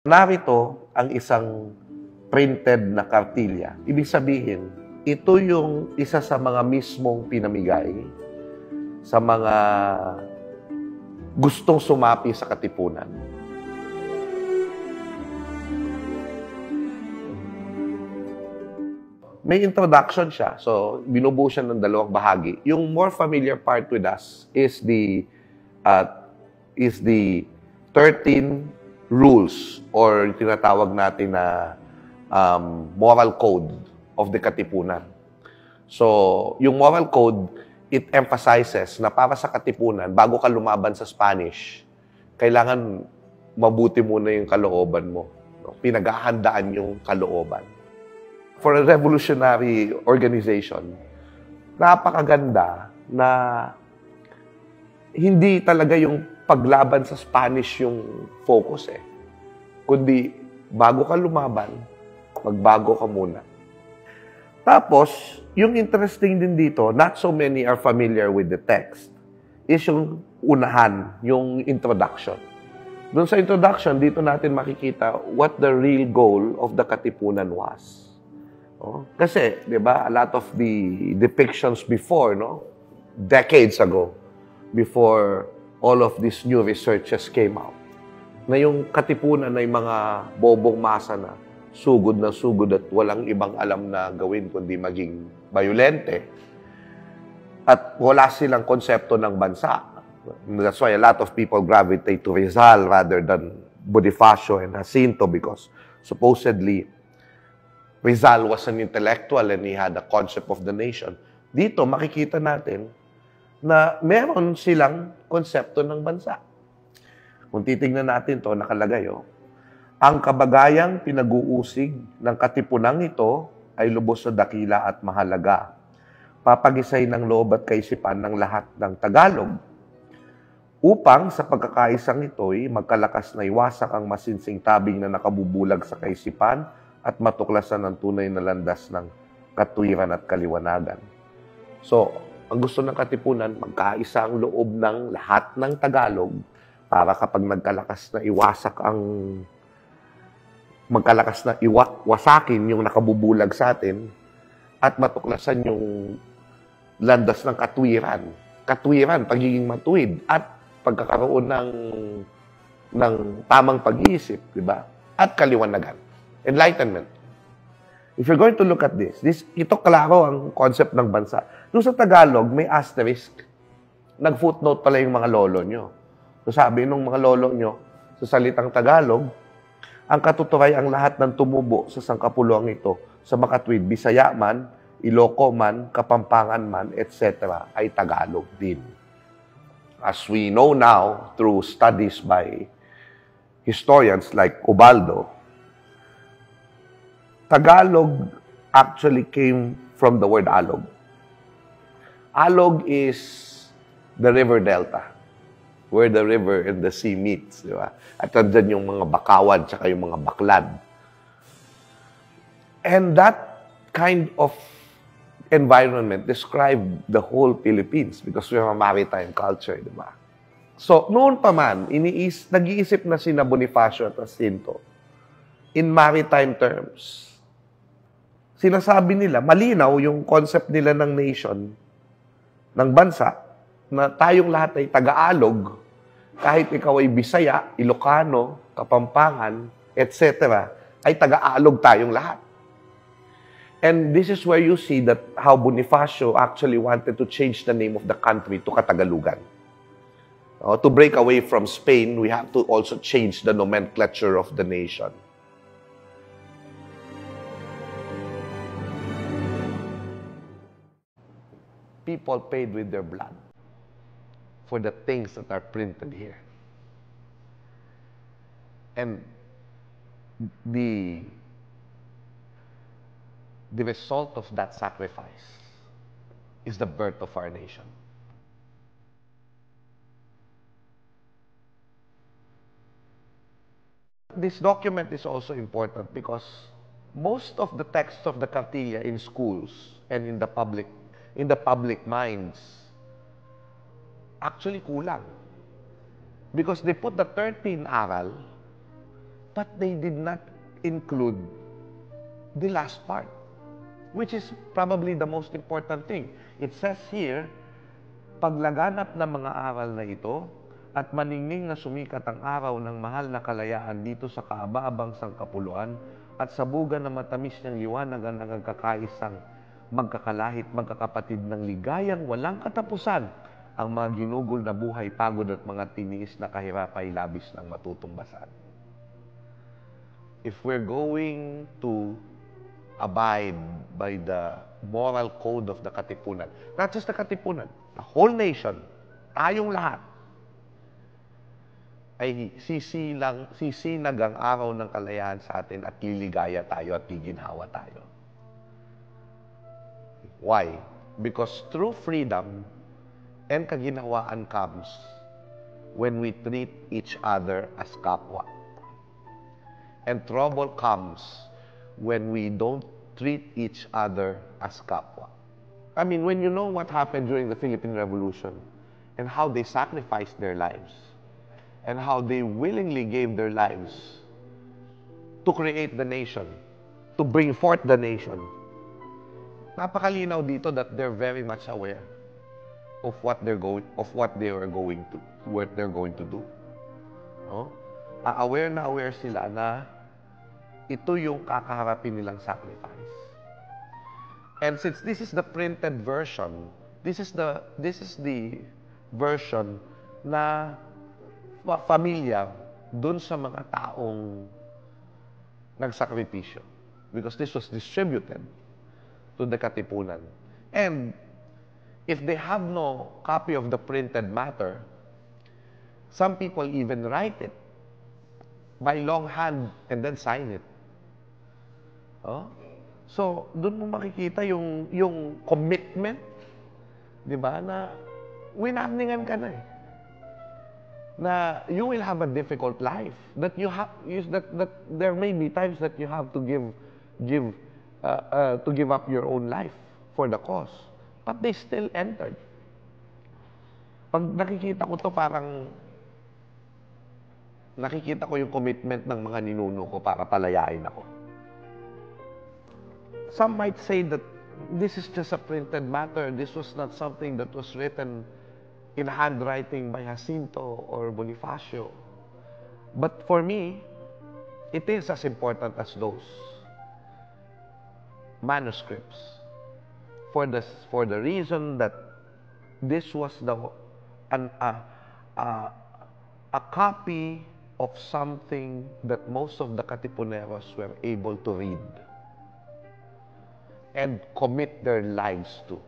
Narito ang isang printed na kartilya. Ibig sabihin, ito yung isa sa mga mismong pinamigay sa mga gustong sumapi sa Katipunan. May introduction siya. So, binubuo siya ng dalawang bahagi. Yung more familiar part with us is the 13 rules or tinatawag natin na moral code of the Katipunan. So, yung moral code, it emphasizes na para sa Katipunan, bago ka lumaban sa Spanish, kailangan mabuti muna yung kalooban mo. No? Pinaghahandaan yung kalooban. For a revolutionary organization, napakaganda na hindi talaga yung paglaban sa Spanish yung focus kundi bago ka lumaban, magbago ka muna. Tapos, yung interesting din dito, not so many are familiar with the text, is yung unahan, yung introduction. Doon sa introduction, dito natin makikita what the real goal of the Katipunan was. Kasi, di ba, a lot of the depictions before, decades ago, before all of these new researches came out, na yung Katipunan ay mga bobong masa na sugod at walang ibang alam na gawin kundi maging bayolente. At wala silang konsepto ng bansa. That's why a lot of people gravitate to Rizal rather than Bonifacio and Jacinto because supposedly Rizal was an intellectual and he had a concept of the nation. Dito, makikita natin na meron silang konsepto ng bansa. Kung titignan natin to nakalagay, ang kabagayang pinag-uusig ng Katipunang ito ay lubos na dakila at mahalaga. Papagisay ng loob at kaisipan ng lahat ng Tagalog. Upang sa pagkakaisang ito'y magkalakas na iwasak ang masinsing tabing na nakabubulag sa kaisipan at matuklasan ang tunay na landas ng katwiran at kaliwanagan. So, ang gusto ng Katipunan, magkaisa ang loob ng lahat ng Tagalog para kapag wasakin yung nakabubulag sa atin at matuklasan yung landas ng katwiran. Katwiran, pagiging matuwid at pagkakaroon ng tamang pag-iisip, di ba? At kaliwanagan. Enlightenment. If you're going to look at ito klaro ang concept ng bansa. Doon sa Tagalog, may asterisk. Nag-footnote pala yung mga lolo nyo. So sabi nung mga lolo nyo, sa salitang Tagalog, ang katuturay ang lahat ng tumubo sa sangkapuluang ito, sa Makatwid, Bisaya man, Iloco man, Kapampangan man, etc. ay Tagalog din. As we know now, through studies by historians like Ubaldo, Tagalog actually came from the word alog. Alog is the river delta, where the river and the sea meets, di ba? At nandyan yung mga bakawan tsaka yung mga baklad. And that kind of environment described the whole Philippines because we have a maritime culture, di ba? So, noon pa man, nag-iisip na sina Bonifacio at Jacinto in maritime terms. Sinasabi nila, malinaw yung concept nila ng nation, ng bansa, na tayong lahat ay taga-alog, kahit ikaw ay Bisaya, Ilocano, Kapampangan, etc., ay taga-alog tayong lahat. And this is where you see that how Bonifacio actually wanted to change the name of the country to Katagalugan. To break away from Spain, we have to also change the nomenclature of the nation. People paid with their blood for the things that are printed here. And the result of that sacrifice is the birth of our nation. This document is also important because most of the texts of the Cartilla in schools and in the public minds actually kulang. Because they put the 13 aral but they did not include the last part, which is probably the most important thing. It says here, paglaganap ng mga aral na ito at maningning na sumikat ang araw ng mahal na kalayaan dito sa kaaba-abang sangkapuluan at sabugan na matamis niyang liwanagan ng nagkakaisang magkakalahit, magkakapatid ng ligayang walang katapusan ang mga ginugol na buhay, pagod at mga tiniis na kahirapay labis ng matutumbasan. If we're going to abide by the moral code of the Katipunan, not just the Katipunan, the whole nation, tayong lahat, ay sisinag ang araw ng kalayaan sa atin at liligaya tayo at giginhawa tayo. Why? Because true freedom and kaginhawaan comes when we treat each other as kapwa. And trouble comes when we don't treat each other as kapwa. I mean, when you know what happened during the Philippine Revolution and how they sacrificed their lives and how they willingly gave their lives to create the nation, to bring forth the nation, napakalinaw dito that they're very much aware of what they're going to do. No? Aware na aware sila na ito yung kakaharapin nilang sacrifice. And since this is the printed version, this is the version na familiar dun sa mga taong nagsakripisyo, because this was distributed to the Katipunan. And if they have no copy of the printed matter, some people even write it by longhand and then sign it. Oh? So, doon mo makikita yung commitment, di ba, na winarningan ka na eh. Na you will have a difficult life. That there may be times that you have to give up your own life for the cause. But they still entered. Pag nakikita ko to, parang nakikita ko yung commitment ng mga ninuno ko para palayain ako. Some might say that this is just a printed matter. This was not something that was written in handwriting by Jacinto or Bonifacio. But for me, it is as important as those manuscripts. For the reason that this was a copy of something that most of the Katipuneros were able to read and commit their lives to.